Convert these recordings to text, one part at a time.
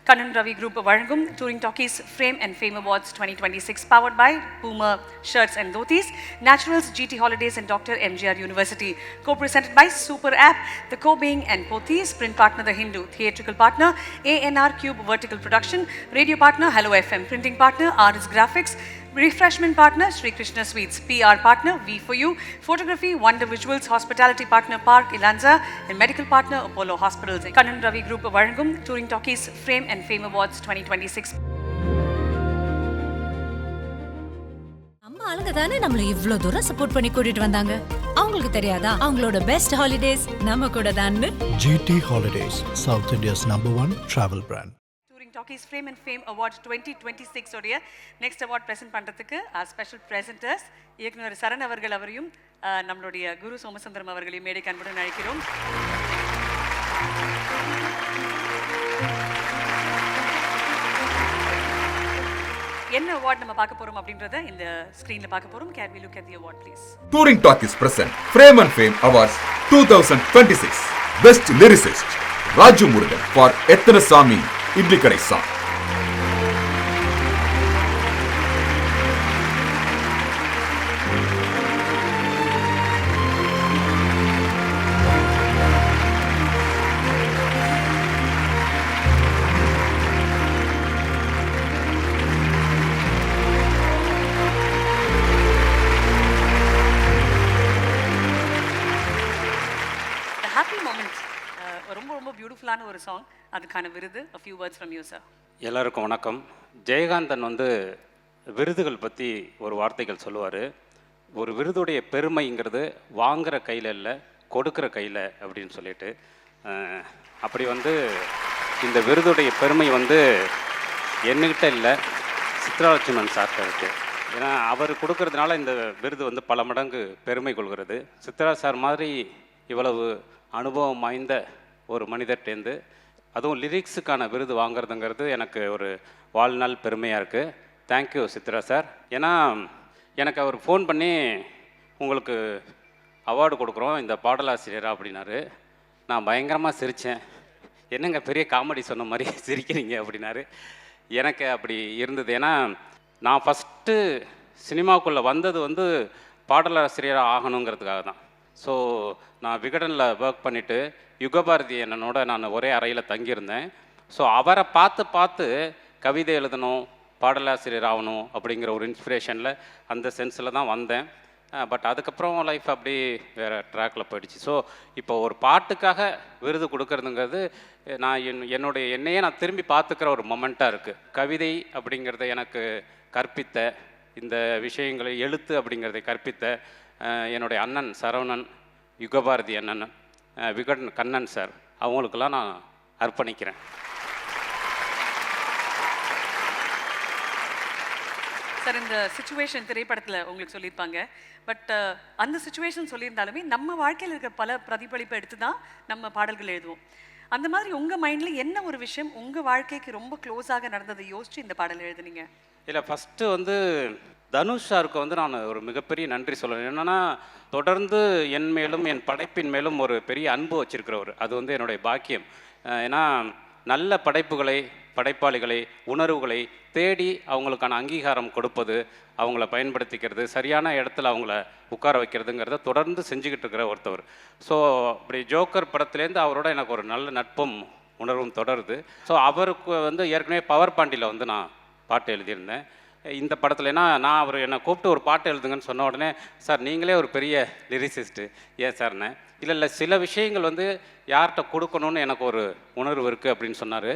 Kannan Ravi Group வழங்கும் Touring Talkies Frame and Fame Awards 2026 powered by Puma Shirts and Dhotis, Naturals, GT Holidays and Dr. MGR University. Co-presented by Super App, The Co-Being and Pothys, print partner The Hindu, theatrical partner ANR Cube Vertical Production, radio partner Hello FM, printing partner RS Graphics, refreshment partner Sri Krishna Sweets, PR partner V for You, photography Wonder Visuals, hospitality partner Park Ilanza, and medical partner Apollo Hospitals. Kannan Ravi Group வழங்கும் Touring Talkies Frame and Fame Awards 2026. நம்ம ஆளுங்க தானே நம்மள இவ்ளோ தூரம் support பண்ணி கூட்டிட்டு வந்தாங்க. அவங்களுக்கு தெரியாதா அவங்களோட பெஸ்ட் ஹாலிடேஸ் நம்ம கூட தான்னு. GT Holidays, South India's #1 travel brand. Talkies Frame and Fame Award 2026 உடைய நெக்ஸ்ட் அவார்ட் பிரசன்ட் பண்ணுறதுக்கு ஸ்பெஷல் ப்ரெசென்டர்ஸ் இயக்குனர் சரண் அவர்கள் அவரையும் நம்மளுடைய குரு சோமசுந்தரம் அவர்களையும் மேடைக்கு அன்புடன் அழைக்கிறோம். என்ன அவார்ட் நம்ம பார்க்க போறோம் அப்படின்றத இந்த ஸ்கிரீன்ல பார்க்க போறோம். Can we look at the award please? Touring Talkies present Frame and Fame Awards 2026. Best Lyricist Raju Murugan for Ethana Sami Idli Kadai Song. The happy moment, ரொம்ப பியூட்டிஃபுல்லான ஒரு சாங், அதுக்கான விருது. A few words from you sir. எல்லாருக்கும் வணக்கம். ஜெயகாந்தன் விருதுகள் பற்றி ஒரு வார்த்தைகள் சொல்லுவார். ஒரு விருதுடைய பெருமைங்கிறது வாங்குகிற கையில் இல்லை, கொடுக்குற கையில் அப்படின்னு சொல்லிட்டு, அப்படி இந்த விருதுடைய பெருமை என்கிட்ட இல்லை, சித்ராலட்சுமன் சார்கிட்ட இருக்குது. ஏன்னா அவர் கொடுக்கறதுனால இந்த விருது பல மடங்கு பெருமை கொள்கிறது. சித்ரா சார் மாதிரி இவ்வளவு அனுபவம் வாய்ந்த ஒரு மனிதர்கிட்டேருந்து அதுவும் லிரிக்ஸுக்கான விருது வாங்குறதுங்கிறது எனக்கு ஒரு வாழ்நாள் பெருமையாக இருக்குது. Thank you Chitra sir. ஏன்னா எனக்கு அவர் ஃபோன் பண்ணி உங்களுக்கு அவார்டு கொடுக்குறோம் இந்த பாடலாசிரியரா அப்படின்னாரு. நான் பயங்கரமாக சிரித்தேன். என்னங்க பெரிய காமெடி சொன்ன மாதிரி சிரிக்கிறீங்க அப்படின்னாரு. எனக்கு அப்படி இருந்தது. ஏன்னா நான் ஃபஸ்ட்டு சினிமாவுக்குள்ளே வந்தது பாடலாசிரியராக ஆகணுங்கிறதுக்காக தான். ஸோ நான் விகடனில் ஒர்க் பண்ணிவிட்டு யுகபாரதி என்னோட நான் ஒரே அறையில் தங்கியிருந்தேன். ஸோ அவரை பார்த்து கவிதை எழுதணும், பாடலாசிரியர் ஆகணும் அப்படிங்கிற ஒரு இன்ஸ்பிரேஷனில் அந்த சென்ஸில் தான் வந்தேன். பட் அதுக்கப்புறம் லைஃப் அப்படி வேறு ட்ராக்கில் போயிடுச்சு. ஸோ இப்போ ஒரு பாட்டுக்காக விருது கொடுக்கறதுங்கிறது என்னையே நான் திரும்பி பார்த்துக்கிற ஒரு மொமெண்ட்டாக இருக்குது. கவிதை அப்படிங்கிறத எனக்கு கற்பித்த, இந்த விஷயங்களை எழுத்து அப்படிங்கிறதை கற்பித்த என்னுடைய அண்ணன் சரவணன், யுகபாரதி அண்ணன், விகடன் கண்ணன் சார், அவங்களுக்கெல்லாம் நான் அர்ப்பணிக்கிறேன். சார், இந்த சிச்சுவேஷன் திரைப்படத்தில் உங்களுக்கு சொல்லியிருப்பாங்க. பட் அந்த சிச்சுவேஷன் சொல்லியிருந்தாலுமே நம்ம வாழ்க்கையில் இருக்க பல பிரதிபலிப்பை எடுத்து தான் நம்ம பாடல்கள் எழுதுவோம். அந்த மாதிரி உங்கள் மைண்டில் என்ன ஒரு விஷயம் உங்கள் வாழ்க்கைக்கு ரொம்ப க்ளோஸாக நடந்ததை யோசிச்சு இந்த பாடல் எழுதுனீங்க? இல்லை, ஃபஸ்ட்டு தனுஷ் சாருக்கு நான் ஒரு மிகப்பெரிய நன்றி சொல்லணும். என்னென்னா தொடர்ந்து என் மேலும் என் படைப்பின் மேலும் ஒரு பெரிய அன்பு வச்சுருக்கிறவர். அது என்னுடைய பாக்கியம். ஏன்னா நல்ல படைப்புகளை, படைப்பாளிகளை, உணர்வுகளை தேடி அவங்களுக்கான அங்கீகாரம் கொடுப்பது, அவங்கள பயன்படுத்திக்கிறது, சரியான இடத்துல அவங்கள உட்கார வைக்கிறதுங்கிறத தொடர்ந்து செஞ்சுக்கிட்டு இருக்கிற ஒருத்தவர். ஸோ அப்படி ஜோக்கர் படத்துலேருந்து அவரோட எனக்கு ஒரு நல்ல நட்பும் உணர்வும் தொடருது. ஸோ அவருக்கு ஏற்கனவே பவர் பாண்டியில் நான் பாட்டு எழுதியிருந்தேன். இந்த படத்துலனா நான் அவர் என்னை கூப்பிட்டு ஒரு பாட்டு எழுதுங்கன்னு சொன்ன உடனே, சார் நீங்களே ஒரு பெரிய லிரிசிஸ்ட்டு, ஏன் சார்னே, இல்லை சில விஷயங்கள் யார்கிட்ட கொடுக்கணும்னு எனக்கு ஒரு உணர்வு இருக்குது அப்படின்னு சொன்னார்.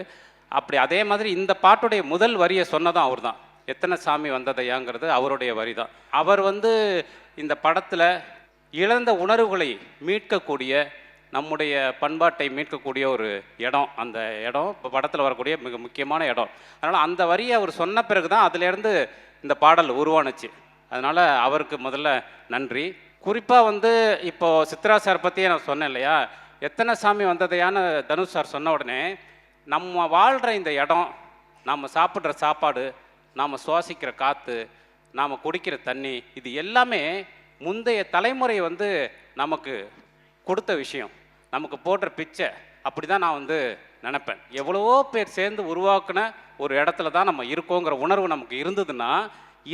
அப்படி அதே மாதிரி இந்த பாட்டுடைய முதல் வரியை சொன்னதும் அவர் தான். எத்தனை சாமி வந்ததையாங்கிறது அவருடைய வரி தான். அவர் இந்த படத்தில் இழந்த உணர்வுகளை மீட்கக்கூடிய, நம்முடைய பண்பாட்டை மீட்கக்கூடிய ஒரு இடம். அந்த இடம் இப்போ படத்தில் வரக்கூடிய மிக முக்கியமான இடம். அதனால் அந்த வரியை அவர் சொன்ன பிறகு தான் அதிலேருந்து இந்த பாடல் உருவானுச்சு. அதனால் அவருக்கு முதல்ல நன்றி. குறிப்பாக இப்போது சித்ரா சார் பற்றியே நான் சொன்னேன் இல்லையா, எத்தனை சாமி வந்ததையான்னு தனுஷ் சார் சொன்ன உடனே, நம்ம வாழ்கிற இந்த இடம், நாம் சாப்பிட்ற சாப்பாடு, நாம் சுவாசிக்கிற காற்று, நாம் குடிக்கிற தண்ணி, இது எல்லாமே முந்தைய தலைமுறை நமக்கு கொடுத்த விஷயம், நமக்கு போடுற பிச்சை. அப்படி தான் நான் நினைப்பேன். எவ்வளவோ பேர் சேர்ந்து உருவாக்குன ஒரு இடத்துல தான் நம்ம இருக்கோங்கிற உணர்வு நமக்கு இருந்ததுன்னா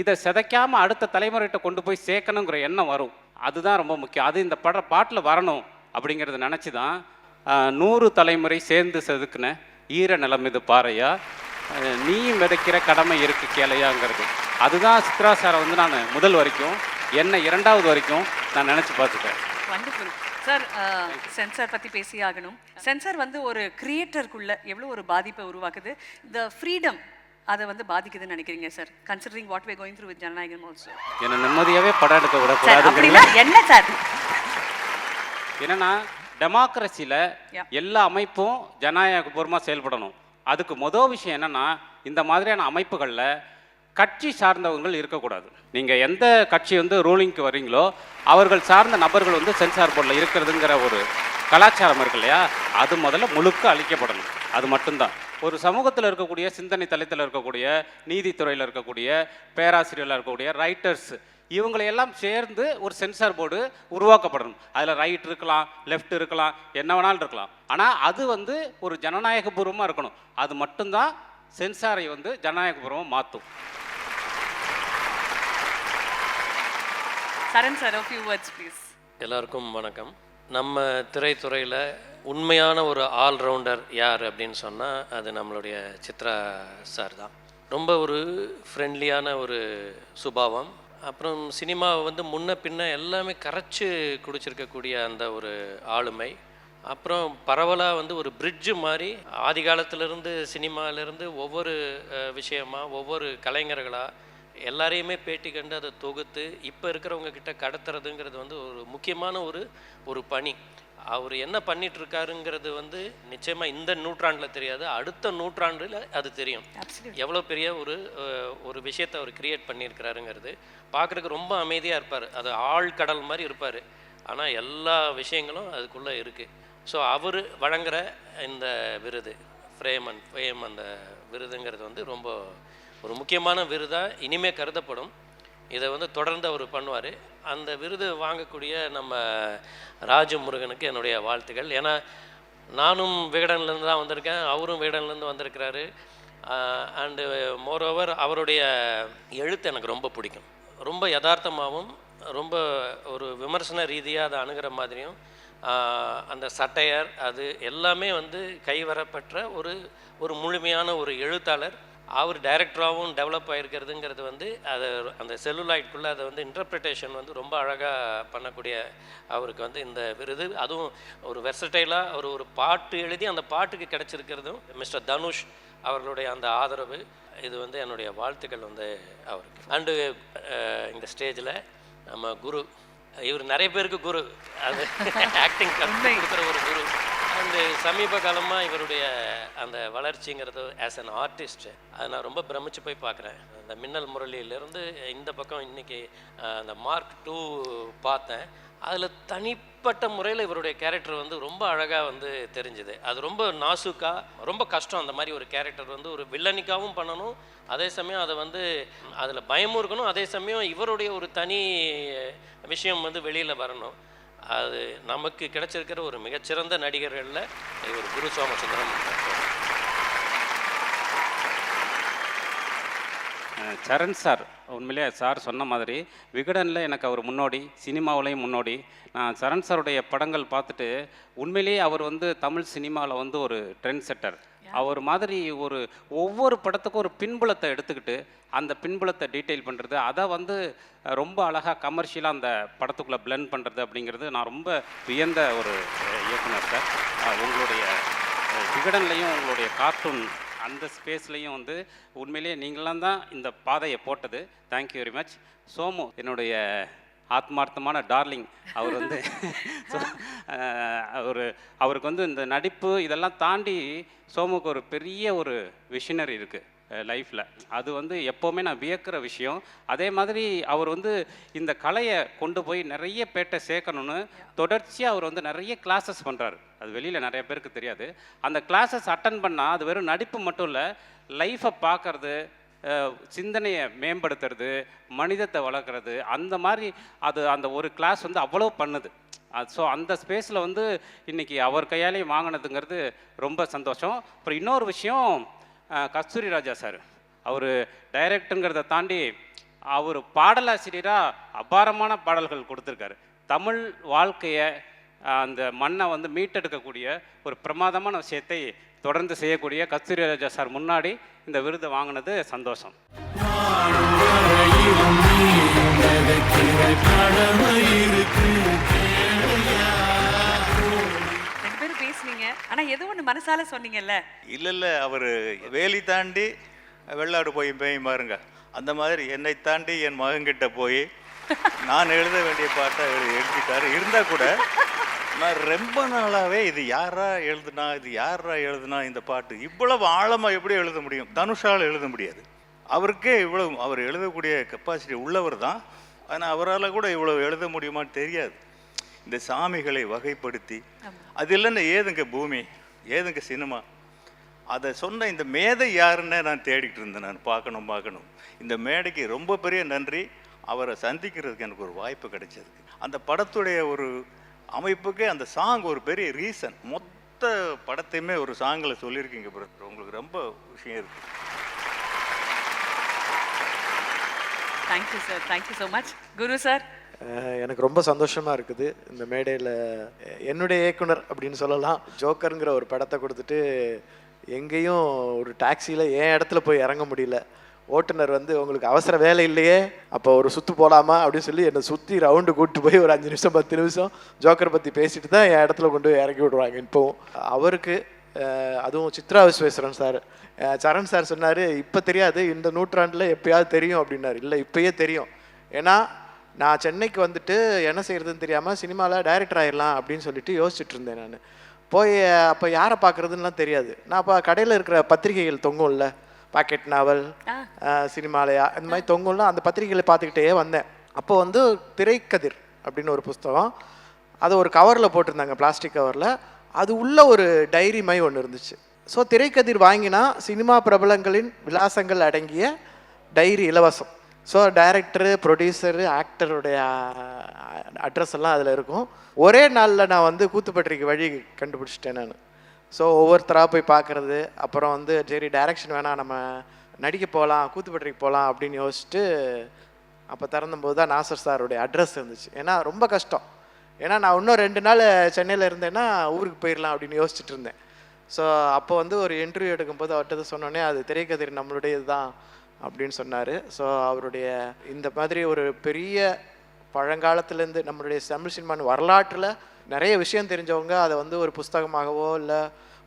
இதை சிதைக்காமல் அடுத்த தலைமுறைகிட்ட கொண்டு போய் சேர்க்கணுங்கிற எண்ணம் வரும். அதுதான் ரொம்ப முக்கியம். அது இந்த பாட்டில் வரணும் அப்படிங்கிறத நினச்சி தான் 100 தலைமுறை சேர்ந்து செதுக்குன ஈர நிலம் இது பாறையா, நீயும் விதைக்கிற கடமை இருக்கு கேளையாங்கிறது. அதுதான் சித்ரா சாரை வந்து நான் முதல் வரைக்கும் என்ன 2வது வரைக்கும் நான் நினச்சி பார்த்துட்டேன். Wonderful sir. சென்சார் பற்றி பேசி ஆகணும். சென்சார் வந்து ஒரு கிரியேட்டருக்குள்ள எவ்வளோ ஒரு பாதிப்பை உருவாக்குது, த ஃப்ரீடம் அதை வந்து பாதிக்குதுன்னு நினைக்கிறீங்க sir, considering what way going through with ஜனநாயகம் ஆல்சோ? என்னை நிம்மதியாகவே படம் எடுக்க அப்படின்னா விடக்கூடாது. என்ன சார்? என்னன்னா டெமோக்ரஸியில் எல்லா அமைப்பும் ஜனநாயகபூர்வமாக செயல்படணும். அதுக்கு மொதல் விஷயம் என்னென்னா இந்த மாதிரியான அமைப்புகளில் கட்சி சார்ந்தவர்கள் இருக்கக்கூடாது. நீங்கள் எந்த கட்சி வந்து ரூலிங்க்கு வரீங்களோ அவர்கள் சார்ந்த நபர்கள் வந்து சென்சார் போர்டில் இருக்கிறதுங்கிற ஒரு கலாச்சாரம் இருக்கு இல்லையா, அது முதல்ல முழுக்க அழிக்கப்படணும். அது மட்டும்தான். ஒரு சமூகத்தில் இருக்கக்கூடிய சிந்தனை தளத்தில் இருக்கக்கூடிய நீதித்துறையில் இருக்கக்கூடிய பேராசிரியர்களாக இருக்கக்கூடிய ரைட்டர்ஸ் இவங்களையெல்லாம் சேர்ந்து ஒரு சென்சார் போர்டு உருவாக்கப்படணும். அதில் ரைட் இருக்கலாம், லெஃப்ட் இருக்கலாம், என்ன வேணாலும் இருக்கலாம். ஆனால் அது வந்து ஒரு ஜனநாயகபூர்வமாக இருக்கணும். அது மட்டும்தான் சென்சாரை வந்து ஜனநாயகபூர்வமாக மாற்றும். சரண் sir, a few words please. எல்லாருக்கும் வணக்கம். நம்ம திரைத்துறையில் உண்மையான ஒரு ஆல்ரவுண்டர் யார் அப்படின்னு சொன்னால் அது நம்மளுடைய சித்ரா சார் தான். ரொம்ப ஒரு ஃப்ரெண்ட்லியான ஒரு சுபாவம். அப்புறம் சினிமாவை வந்து முன்ன பின்ன எல்லாமே கரைச்சி குடிச்சிருக்கக்கூடிய அந்த ஒரு ஆளுமை. அப்புறம் பரவலாக வந்து ஒரு பிரிட்ஜு மாதிரி ஆதி காலத்திலேருந்து சினிமாவிலேருந்து ஒவ்வொரு விஷயமாக ஒவ்வொரு கலைஞர்களாக எல்லாரையுமே பேட்டி கண்டு அதை தொகுத்து இப்போ இருக்கிறவங்க கிட்ட கடத்துறதுங்கிறது வந்து ஒரு முக்கியமான ஒரு பணி. அவர் என்ன பண்ணிகிட்ருக்காருங்கிறது வந்து நிச்சயமாக இந்த நூற்றாண்டில் தெரியாது, அடுத்த நூற்றாண்டில் அது தெரியும். எவ்வளோ பெரிய ஒரு விஷயத்தை அவர் கிரியேட் பண்ணியிருக்கிறாருங்கிறது பார்க்குறதுக்கு ரொம்ப அமைதியாக இருப்பார். அது ஆழ்கடல் மாதிரி இருப்பார். ஆனால் எல்லா விஷயங்களும் அதுக்குள்ளே இருக்குது. ஸோ அவர் வழங்குகிற இந்த விருது ஃப்ரேம் அண்ட் ஃபேம் அந்த விருதுங்கிறது வந்து ரொம்ப ஒரு முக்கியமான விருதாக இனிமே கருதப்படும். இதை வந்து தொடர்ந்து அவர் பண்ணுவார். அந்த விருது வாங்கக்கூடிய நம்ம ராஜு முருகனுக்கு என்னுடைய வாழ்த்துக்கள். ஏன்னா நானும் விகடன்லேருந்து தான் வந்திருக்கேன், அவரும் விகடன்லேருந்து வந்திருக்கிறாரு. அண்டு மோரோவர் அவருடைய எழுத்து எனக்கு ரொம்ப பிடிக்கும். ரொம்ப யதார்த்தமாகவும் ரொம்ப ஒரு விமர்சன ரீதியாக அதை அணுகிற மாதிரியும் அந்த சட்டையர் அது எல்லாமே வந்து கைவரப்பெற்ற ஒரு முழுமையான ஒரு எழுத்தாளர். அவர் டைரக்டராகவும் டெவலப் ஆகிருக்கிறதுங்கிறது வந்து அதை அந்த செல்லுலாய்ட்குள்ளே அதை வந்து இன்டர்பிரிட்டேஷன் வந்து ரொம்ப அழகாக பண்ணக்கூடிய அவருக்கு வந்து இந்த விருது. அதுவும் ஒரு வெர்சடைலாக ஒரு பாட்டு எழுதி அந்த பாட்டுக்கு கிடச்சிருக்கிறதும் மிஸ்டர் தனுஷ் அவர்களுடைய அந்த ஆதரவு, இது வந்து என்னுடைய வாழ்த்துக்கள் வந்து அவருக்கு. அண்டு இந்த ஸ்டேஜில் நம்ம குரு, இவர் நிறைய பேருக்கு குரு, அது ஆக்டிங் கொடுக்குற ஒரு குரு. அண்டு சமீப காலமாக இவருடைய அந்த வளர்ச்சிங்கிறது ஆஸ் அன் ஆர்டிஸ்ட் அதை நான் ரொம்ப பிரமிச்சு போய் பார்க்குறேன். அந்த மின்னல் முரளியிலேருந்து இந்த பக்கம் இன்றைக்கி அந்த மார்க் 2 பார்த்தேன். அதில் தனிப்பட்ட முறையில் இவருடைய கேரக்டர் வந்து ரொம்ப அழகாக வந்து தெரிஞ்சுது. அது ரொம்ப நாசுக்காக, ரொம்ப கஷ்டம் அந்த மாதிரி ஒரு கேரக்டர் வந்து ஒரு வில்லனிக்காகவும் பண்ணணும், அதே சமயம் அதை வந்து அதில் பயமும் இருக்கணும், அதே சமயம் இவருடைய ஒரு தனி விஷயம் வந்து வெளியில் வரணும். அது நமக்கு கிடைச்சிருக்கிற ஒரு மிகச்சிறந்த நடிகர்களில் இவர் குரு சோமசுந்தரம். சரண் சார் உண்மையிலே சார் சொன்ன மாதிரி விகடனில் எனக்கு அவர் முன்னோடி, சினிமாவிலையும் முன்னோடி. நான் சரண் சாருடைய படங்கள் பார்த்துட்டு உண்மையிலேயே அவர் வந்து தமிழ் சினிமாவில் வந்து ஒரு ட்ரெண்ட் செட்டர். அவர் மாதிரி ஒவ்வொரு படத்துக்கும் ஒரு பின்புலத்தை எடுத்துக்கிட்டு அந்த பின்புலத்தை டீட்டெயில் பண்ணுறது, அதை வந்து ரொம்ப அழகாக கமர்ஷியலாக அந்த படத்துக்குள்ளே பிளெண்ட் பண்ணுறது அப்படிங்கிறது நான் ரொம்ப வியந்த ஒரு இயக்குனர் சார். உங்களுடைய விகடன்லையும் உங்களுடைய கார்ட்டூன் அந்த ஸ்பேஸ்லேயும் வந்து உண்மையிலேயே நீங்களாம் தான் இந்த பாதையை போட்டது. Thank you very much. சோமு என்னுடைய ஆத்மார்த்தமான டார்லிங். அவர் வந்து அவருக்கு வந்து இந்த நடிப்பு இதெல்லாம் தாண்டி சோமுக்கு ஒரு பெரிய ஒரு விஷனரி இருக்குது லைஃப்பில். அது வந்து எப்போவுமே நான் வியக்கிற விஷயம். அதே மாதிரி அவர் வந்து இந்த கலையை கொண்டு போய் நிறைய பேட்டை சேர்க்கணுன்னு தொடர்ச்சியாக அவர் வந்து நிறைய கிளாஸஸ் பண்ணுறாரு. அது வெளியில் நிறைய பேருக்கு தெரியாது. அந்த கிளாஸஸ் அட்டன் பண்ணால் அது வெறும் நடிப்பு மட்டும் இல்லை, லைஃப்பை பார்க்கறது, சிந்தனையை மேம்படுத்துறது, மனிதத்தை வளர்க்குறது, அந்த மாதிரி அது அந்த ஒரு கிளாஸ் வந்து அவ்வளோ பண்ணுது. ஸோ அந்த ஸ்பேஸில் வந்து இன்றைக்கி அவர் கையாலேயே வாங்கினதுங்கிறது ரொம்ப சந்தோஷம். அப்புறம் இன்னொரு விஷயம், கஸ்தூரி ராஜா சார் அவர் டைரக்டருங்கிறத தாண்டி அவர் பாடலாசிரியராக அபாரமான பாடல்கள் கொடுத்துருக்காரு. தமிழ் வாழ்க்கையை, அந்த மண்ணை வந்து மீட்டெடுக்கக்கூடிய ஒரு பிரமாதமான விஷயத்தை தொடர்ந்து செய்யக்கூடிய கஸ்தூரி ராஜா சார் முன்னாடி இந்த விருதை வாங்கினது சந்தோஷம். 2 பேரும் பேசுனீங்க, ஆனா ஏதோ ஒன்று மனசால சொன்னீங்கல்ல. இல்லை அவர் வேலி தாண்டி வெள்ளாடு போய் பேயும் பாருங்க, அந்த மாதிரி என்னை தாண்டி என் மகன்கிட்ட போய் நான் எழுத வேண்டிய பாட்டை எழுதிட்டாரு. இருந்தால் கூட நான் ரொம்ப நாளாகவே இது யாரா எழுதுனா இந்த பாட்டு இவ்வளவு ஆழமாக எப்படி எழுத முடியும்? தனுஷால் எழுத முடியாது. அவருக்கே இவ்வளவு, அவர் எழுதக்கூடிய கெப்பாசிட்டி உள்ளவர் தான். ஆனால் அவரால் கூட இவ்வளவு எழுத முடியுமான்னு தெரியாது. இந்த சாமிகளை வகைப்படுத்தி, அது இல்லைன்னு ஏதுங்க பூமி, ஏதுங்க சினிமா, அதை சொன்ன இந்த மேதை யாருன்னு நான் தேடிக்கிட்டு இருந்தேன். நான் பார்க்கணும். இந்த மேடைக்கு ரொம்ப பெரிய நன்றி. அவரை சந்திக்கிறதுக்கு எனக்கு ஒரு வாய்ப்பு கிடைச்சதுக்கு. அந்த படத்துடைய ஒரு அமைப்புக்கு அந்த சாங் ஒரு பெரிய ரீசன். மொத்த படத்தையுமே ஒரு சாங்கில் சொல்லியிருக்கீங்க பிரதர். உங்களுக்கு ரொம்ப விஷயம் இருக்கு. Thank you sir, thank you so much. Guru sir, எனக்கு ரொம்ப சந்தோஷமாக இருக்குது இந்த மேடையில் என்னுடைய இயக்குனர் அப்படின்னு சொல்லலாம். ஜோக்கருங்கிற ஒரு படத்தை கொடுத்துட்டு எங்கேயும் ஒரு டாக்ஸியில் என் இடத்துல போய் இறங்க முடியல. ஓட்டுநர் வந்து உங்களுக்கு அவசர வேலை இல்லையே, அப்போ ஒரு சுற்று போகலாமா அப்படின்னு சொல்லி என்னை சுற்றி ரவுண்டு கூப்பிட்டு போய் ஒரு 5 நிமிஷம் 10 நிமிஷம் ஜோக்கரை பற்றி பேசிட்டு தான் என் இடத்துல கொண்டு போய் இறக்கி விடுவாங்க. இப்போவும் அவருக்கு, அதுவும் சித்ரா விஸ்வேஸ்வரன் சார், சரண் சார் சொன்னார் இப்போ தெரியாது, இந்த நூற்றாண்டில் எப்போயாவது தெரியும் அப்படின்னாரு. இல்லை, இப்போயே தெரியும். ஏன்னா நான் சென்னைக்கு வந்துட்டு என்ன செய்கிறதுன்னு தெரியாமல் சினிமாவில் டைரக்டர் ஆகிடலாம் அப்படின்னு சொல்லிட்டு யோசிச்சுட்டு இருந்தேன். நான் போய் அப்போ யாரை பார்க்குறதுன்னெலாம் தெரியாது. நான் அப்போ கடையில் இருக்கிற பத்திரிகைகள் தொங்கும்ல, பாக்கெட் நாவல், சினிமாலயா, இந்த மாதிரி தொங்கும்ல, அந்த பத்திரிகைகளை பார்த்துக்கிட்டே வந்தேன். அப்போ வந்து திரைக்கதிர் அப்படின்னு ஒரு புஸ்தகம், அது ஒரு கவரில் போட்டிருந்தாங்க, பிளாஸ்டிக் கவரில். அது உள்ள ஒரு டைரி மாதிரி ஒன்று இருந்துச்சு. ஸோ திரைக்கதிர் வாங்கினா சினிமா பிரபலங்களின் விலாசங்கள் அடங்கிய டைரி இலவசம். ஸோ டைரக்டரு, ப்ரொடியூசரு, ஆக்டருடைய அட்ரஸ் எல்லாம் அதில் இருக்கும். ஒரே நாளில் நான் வந்து கூத்துப்பட்டிக்கு வழி கண்டுபிடிச்சிட்டேன் நான். ஸோ ஒவ்வொருத்தராக போய் பார்க்குறது, அப்புறம் வந்து சரி டைரக்ஷன் வேணாம், நம்ம நடிக்க போகலாம், கூத்துப்பட்டிக்கு போகலாம் அப்படின்னு யோசிச்சுட்டு அப்போ திறந்தம்போது தான் நாசர் சாருடைய அட்ரஸ் இருந்துச்சு. ஏன்னா ரொம்ப கஷ்டம், ஏன்னா நான் இன்னும் 2 நாள் சென்னையில் இருந்தேன்னா ஊருக்கு போயிடலாம் அப்படின்னு யோசிச்சுட்டு இருந்தேன். ஸோ அப்போ வந்து ஒரு இன்டர்வியூ எடுக்கும்போது அவர்கிட்ட சொன்னோடனே அது திரைக்கதிர் நம்மளுடையது தான் அப்படின்னு சொன்னார். ஸோ அவருடைய இந்த மாதிரி ஒரு பெரிய பழங்காலத்துலேருந்து நம்மளுடைய தமிழ் சினிமான் வரலாற்றில் நிறைய விஷயம் தெரிஞ்சவங்க அதை வந்து ஒரு புஸ்தகமாகவோ இல்லை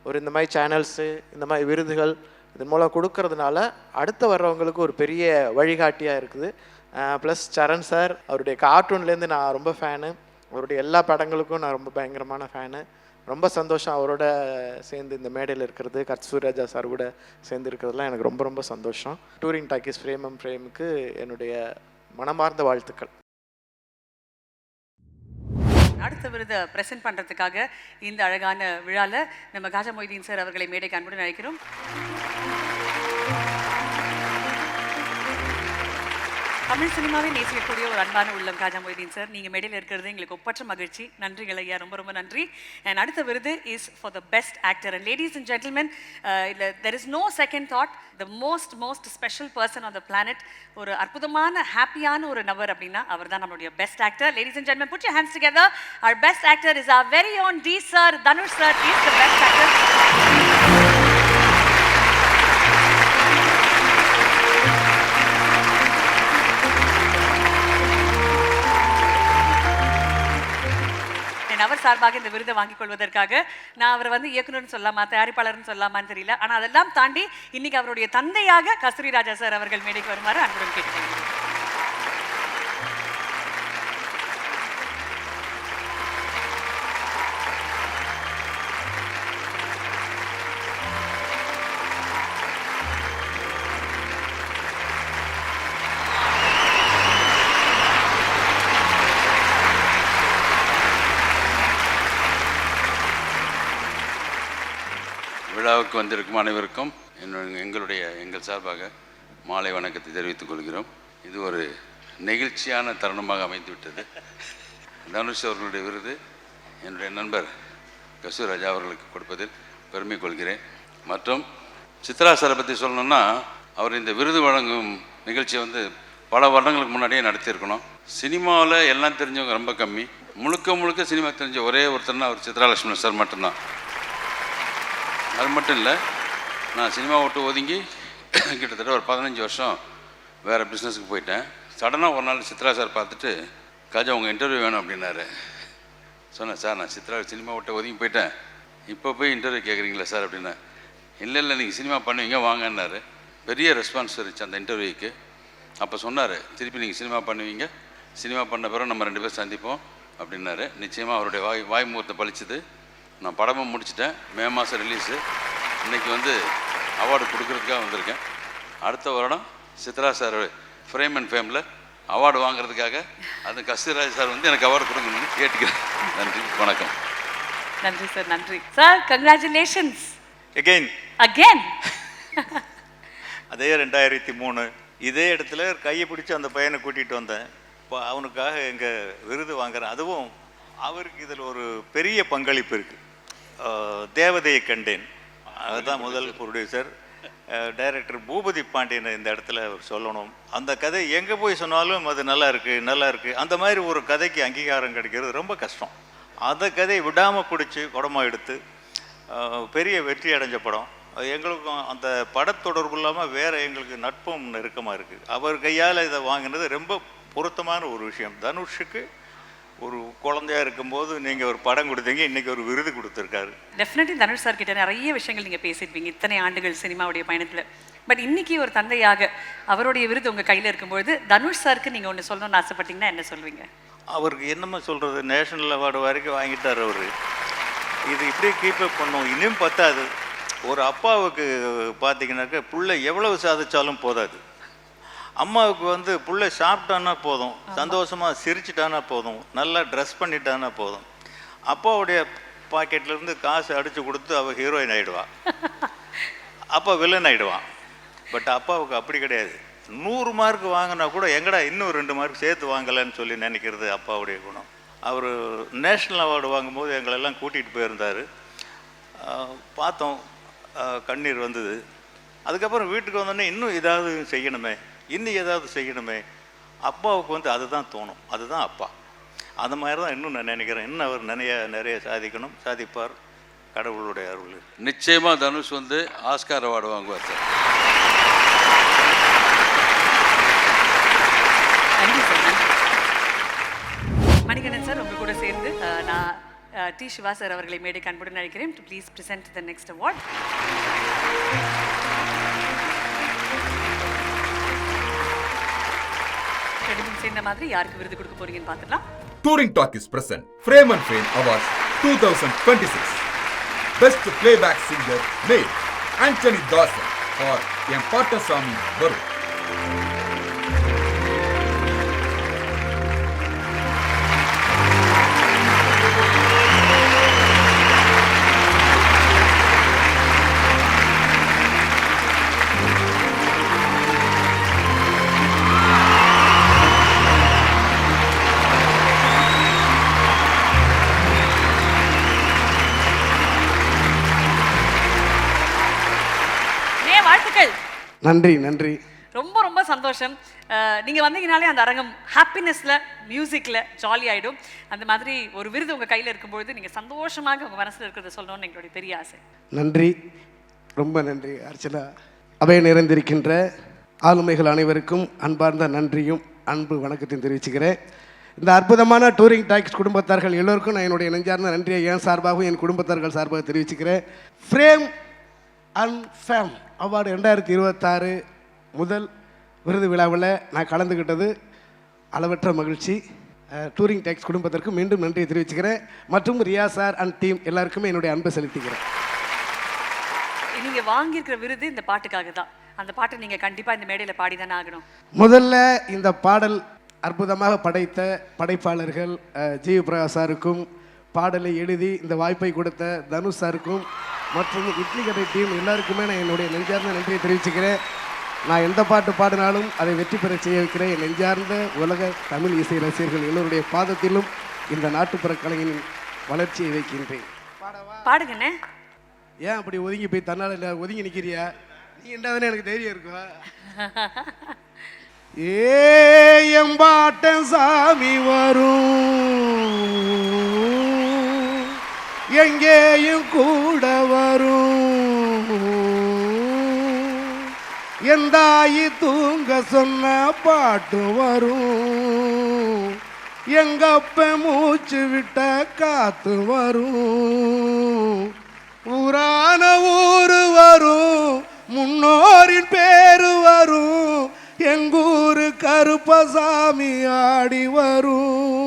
ஒரு இந்த மாதிரி சேனல்ஸு, இந்த மாதிரி விருதுகள் இதன் மூலம் கொடுக்கறதுனால அடுத்து வர்றவங்களுக்கு ஒரு பெரிய வழிகாட்டியாக இருக்குது. ப்ளஸ் சரண் சார், அவருடைய கார்ட்டூன்லேருந்து நான் ரொம்ப ஃபேனு, அவருடைய எல்லா படங்களுக்கும் நான் ரொம்ப பயங்கரமான ஃபேனு. ரொம்ப சந்தோஷம் அவரோட சேர்ந்து இந்த மேடையில் இருக்கிறது, கஸ்தூரி ராஜா சார் கூட சேர்ந்து இருக்கிறதுலாம் எனக்கு ரொம்ப ரொம்ப சந்தோஷம். டூரிங் டாக்கீஸ் ஃப்ரேமுக்கு என்னுடைய மனமார்ந்த வாழ்த்துக்கள். அடுத்த விருதை பிரசன்ட் பண்ணுறதுக்காக இந்த அழகான விழாவில் நம்ம காஜா மொய்தீன் சார் அவர்களை மேடைக்கு அன்புடன் அழைக்கிறோம். தமிழ் சினிமாவை நேசிக்கக்கூடிய ஒரு அன்பான உள்ளம் காஜா மொய்தீன் சார், நீங்கள் மேடையில் இருக்கிறது எங்களுக்கு ஒப்பற்ற மகிழ்ச்சி. நன்றிகள் ஐயா, ரொம்ப ரொம்ப நன்றி. அண்ட் அடுத்த விருது is for the best actor. And ladies and gentlemen, there is no second thought, the most special person on the planet, ஒரு அற்புதமான ஹாப்பியான ஒரு நபர் அப்படின்னா அவர் தான் நம்மளுடைய best actor. Ladies and gentlemen, put your hands together. our best actor is our very own D sir, Dhanush sir is the best actor. அவர் சார்பாக இந்த விருதை வாங்கிக் கொள்வதற்காக நான் அவரை வந்து இயக்குனர்னு சொல்லலாமா, தயாரிப்பாளர்னு சொல்லலாமான்னு தெரியல, ஆனால் அதெல்லாம் தாண்டி இன்னைக்கு அவருடைய தந்தையாக கஸ்தூரி ராஜா சார் அவர்கள் மேடைக்கு வருமாறு அன்புடன் கேட்டுக்கொள்கிறேன். விழாவுக்கு வந்திருக்கும் அனைவருக்கும் எங்கள் சார்பாக மாலை வணக்கத்தை தெரிவித்துக் கொள்கிறோம். இது ஒரு நெகிழ்ச்சியான தருணமாக அமைந்துவிட்டது. தனுஷ் அவர்களுடைய விருது என்னுடைய நண்பர் கஸ்தூரி ராஜா அவர்களுக்கு கொடுப்பதில் பெருமை கொள்கிறேன். மற்றும் சித்ரா சாரை பற்றி சொல்லணும்னா, அவர் இந்த விருது வழங்கும் நிகழ்ச்சியை வந்து பல வருடங்களுக்கு முன்னாடியே நடத்தியிருக்கணும். சினிமாவில் எல்லாம் தெரிஞ்சவங்க ரொம்ப கம்மி. முழுக்க முழுக்க சினிமா தெரிஞ்ச ஒரே ஒருத்தர்னா அவர் சித்ரா லட்சுமணன் சார் மட்டும்தான். அது மட்டும் இல்லை, நான் சினிமா விட்டு ஒதுங்கி கிட்டத்தட்ட ஒரு 15 வருஷம் வேறு பிஸ்னஸுக்கு போயிட்டேன். சடனாக ஒரு நாள் சித்ரா சார் பார்த்துட்டு, காஜா உங்கள் இன்டர்வியூ வேணும் அப்படின்னாரு. சொன்னேன், சார் நான் சினிமா விட்டு ஒதுங்கி போயிட்டேன், இப்போ போய் இன்டர்வியூ கேட்குறீங்களா சார் அப்படின்னா. இல்லை நீங்கள் சினிமா பண்ணுவீங்க வாங்கன்னாரு. பெரிய ரெஸ்பான்ஸ் இருந்துச்சு அந்த இன்டர்வியூக்கு. அப்போ சொன்னார், திருப்பி நீங்கள் சினிமா பண்ணுவீங்க, சினிமா பண்ண பிறகு நம்ம 2 பேர் சந்திப்போம் அப்படின்னாரு. நிச்சயமாக அவருடைய வாய் முகூர்த்தம் பழிச்சுது. நான் படமும் முடிச்சிட்டேன். மே மாதம் ரிலீஸு. இன்றைக்கி வந்து அவார்டு கொடுக்கறதுக்காக வந்திருக்கேன். அடுத்த வருடம் சித்ரா சார் ஃப்ரேம் அண்ட் ஃபேமில் அவார்டு வாங்குறதுக்காக அது கஸ்தூரிராஜ் சார் வந்து எனக்கு அவார்டு கொடுக்கணும்னு கேட்டுக்கிறேன். நன்றி, வணக்கம். நன்றி சார், நன்றி சார். Congratulations again. அதே 2003 இதே இடத்துல கையை பிடிச்சி அந்த பையனை கூட்டிகிட்டு வந்தேன். இப்போ அவனுக்காக எங்கள் விருது வாங்குறேன். அதுவும் அவருக்கு இதில் ஒரு பெரிய பங்களிப்பு இருக்குது. தேவதையை கண்டேன், அதுதான் முதல் ப்ரொடியூசர். டைரக்டர் பூபதி பாண்டியனை இந்த இடத்துல அவர் சொல்லணும். அந்த கதை எங்கே போய் சொன்னாலும் அது நல்லா இருக்குது. அந்த மாதிரி ஒரு கதைக்கு அங்கீகாரம் கிடைக்கிறது ரொம்ப கஷ்டம். அந்த கதையை விடாமல் பிடிச்சி படமாக எடுத்து பெரிய வெற்றி அடைஞ்ச படம். எங்களுக்கும் அந்த படத்தொடர்பு இல்லாமல் வேறு எங்களுக்கு நட்பும் நெருக்கமாக இருக்குது. அவர் கையால் இதை வாங்கினது ரொம்ப பொருத்தமான ஒரு விஷயம். தனுஷுக்கு ஒரு குழந்தையாக இருக்கும்போது நீங்கள் ஒரு படம் கொடுத்தீங்க, இன்றைக்கி ஒரு விருது கொடுத்துருக்காரு. டெஃபினெட்லி தனுஷ் சார் கிட்ட நிறைய விஷயங்கள் நீங்கள் பேசியிருப்பீங்க இத்தனை ஆண்டுகள் சினிமாவுடைய பயணத்தில். பட் இன்றைக்கி ஒரு தந்தையாக அவருடைய விருது உங்கள் கையில் இருக்கும்பொழுது தனுஷ் சாருக்கு நீங்கள் ஒன்று சொல்லணும்னு ஆசைப்பட்டீங்கன்னா என்ன சொல்வீங்க? அவருக்கு என்னம்மா சொல்கிறது, நேஷ்னல் அவார்டு வரைக்கும் வாங்கிட்டார் அவர். இது இப்படியே கீப்பப் பண்ணும், இன்னும் பத்தாது. ஒரு அப்பாவுக்கு பார்த்தீங்கன்னாக்க பிள்ளை எவ்வளவு சாதிச்சாலும் போதாது. அம்மாவுக்கு வந்து பிள்ளை சாப்பிட்டானா போதும், சந்தோஷமாக சிரிச்சிட்டானா போதும், நல்லா ட்ரெஸ் பண்ணிட்டானா போதும். அப்பாவுடைய பாக்கெட்லேருந்து காசு அடித்து கொடுத்து அவள் ஹீரோயின் ஆகிடுவான், அப்பா வில்லன் ஆகிடுவான். பட் அப்பாவுக்கு அப்படி கிடையாது. 100 மார்க் வாங்கினா கூட எங்கடா இன்னும் 2 மார்க் சேர்த்து வாங்கலைன்னு சொல்லி நினைக்கிறது அப்பாவுடைய குணம். அவர் நேஷ்னல் அவார்டு வாங்கும்போது எங்களெல்லாம் கூட்டிகிட்டு போயிருந்தார். பார்த்தோம், கண்ணீர் வந்தது. அதுக்கப்புறம் வீட்டுக்கு வந்தோடனே இன்னும் ஏதாவது செய்யணுமே. அப்பாவுக்கு வந்து அதுதான் தோணும், அதுதான் அப்பா. அந்த மாதிரி தான் இன்னும் நான் நினைக்கிறேன். இன்னும் அவர் நிறைய சாதிக்கணும், சாதிப்பார், கடவுளுடைய அருள். நிச்சயமாக தனுஷ் வந்து ஆஸ்கார் அவார்டு வாங்குவார் சார். நன்றி சார். மணிகண்டன் சார், உங்கள் கூட சேர்ந்து நான் டி சிவா சார் அவர்களை மேடை அன்புடன் அழைக்கிறேன் to please present the next award. சேர்ந்த மாதிரி யாருக்கு விருது கொடுக்க போறீங்கன்னு பார்த்துக்கலாம். Touring Talkies present Frame and Fame Awards 2026. Best Playback Singer Male Anthony Dawson for M. Pattasamy Varu. நன்றி. ரொம்ப ரொம்ப சந்தோஷம். நீங்கள் வந்தீங்கனாலே அந்த அரங்கம் ஹாப்பினஸில், மியூசிக்கில் ஜாலி ஆகிடும். அந்த மாதிரி ஒரு விருது உங்கள் கையில் இருக்கும்பொழுது நீங்கள் சந்தோஷமாக உங்கள் மனசில் இருக்கிறத சொல்லணும்னு எங்களுடைய பெரிய ஆசை. நன்றி, ரொம்ப நன்றி அர்ச்சனா. அவை நிறைந்திருக்கின்ற ஆளுமைகள் அனைவருக்கும் அன்பார்ந்த நன்றியும் அன்பு வணக்கத்தையும் தெரிவிச்சுக்கிறேன். இந்த அற்புதமான டூரிங் டாக்ஸ் குடும்பத்தார்கள் எல்லோருக்கும் நான் என்னுடைய நெஞ்சார்ந்த நன்றியை என் சார்பாகவும் என் குடும்பத்தார்கள் சார்பாக தெரிவிச்சுக்கிறேன். ஃப்ரேம் அண்ட் ஃபேம் அவார்டு 2026 முதல் விருது விழாவில் நான் கலந்துக்கிட்டது அளவற்ற மகிழ்ச்சி. டூரிங் டாக்ஸ் குடும்பத்திற்கு மீண்டும் நன்றியை தெரிவிச்சுக்கிறேன். மற்றும் ரியா சார் அண்ட் டீம் எல்லாருக்குமே என்னுடைய அன்பை செலுத்திக்கிறேன். நீங்கள் வாங்கியிருக்கிற விருது இந்த பாட்டுக்காக தான். அந்த பாட்டை நீங்கள் கண்டிப்பாக இந்த மேடையில் பாடி தானே ஆகணும். முதல்ல இந்த பாடல் அற்புதமாக படைத்த படைப்பாளர்கள் ஜி பிரகாஷ் சாருக்கும், பாடலை எழுதி இந்த வாய்ப்பை கொடுத்த தனுஷ் சாருக்கும் மற்றும் இட்லி கடை டீம் எல்லாருக்குமே நான் என்னுடைய நெஞ்சார்ந்த நன்றியை தெரிவிச்சுக்கிறேன். நான் எந்த பாட்டு பாடினாலும் அதை வெற்றி பெற செய்ய வைக்கிறேன். என் நெஞ்சார்ந்த உலக தமிழ் இசை ரசிகர்கள் எல்லோருடைய பாதத்திலும் இந்த நாட்டுப்புற கலைஞனின் வளர்ச்சியை வைக்கின்றேன். பாடுங்கண்ணே. ஏன் அப்படி ஒதுங்கி போய் தன்னால் இல்லை ஒதுங்கி நிற்கிறியா? நீ என்னதானே எனக்கு தைரியம் இருக்கும். எம்பாட்டன் சாமி வரும், எங்கேயும் கூட வரும், எந்தாயி தூங்க சொன்ன பாட்டு வரும், எங்கப்ப மூச்சு விட்ட காத்து வரும், ஊரான ஊரு வரும், முன்னோரின் பேரு வரும், எங்கூரு கருப்பசாமி ஆடி வரும்,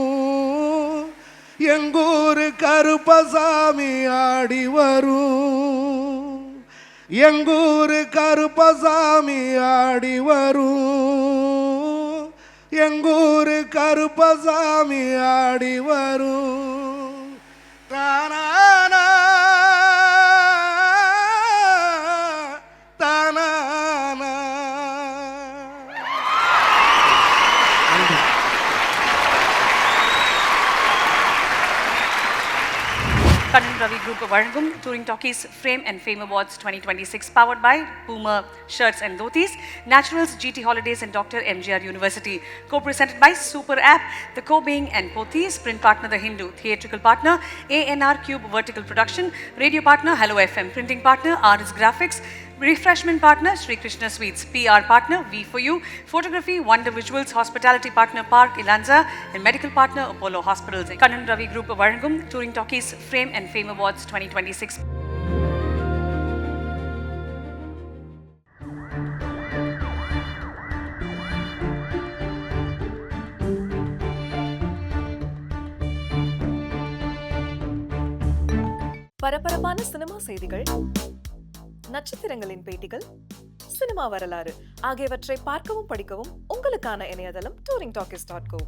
எங்கூரு கருப்பசாமி ஆடி வரும், எங்கூரு கருப்பசாமி ஆடி வரும், எங்கூரு கருப்பசாமி ஆடி வரும். தானானா தானானா. Kannan Ravi Group வழங்கும் Touring Talkies Frame and Fame Awards 2026 powered by Puma Shirts and Dhotis, Naturals, GT Holidays and Dr. MGR University. Co-presented by Super App, The Co-Being and Pothys, print partner The Hindu, theatrical partner ANR Cube Vertical Production, radio partner Hello FM, printing partner RS Graphics, refreshment partner Sri Krishna Sweets, PR partner V4U, photography Wonder Visuals, hospitality partner Park Ilanza and medical partner Apollo Hospitals. Kannan Ravi Group வழங்கும் Touring Talkies Frame and Fame Awards 2026. பரபரப்பான cinema செய்திகள், நட்சத்திரங்களின் பேட்டிகள், cinema வரலாறு ஆகியவற்றை பார்க்கவும் படிக்கவும் உங்களுக்கான இணையதளம் touringtalkies.co.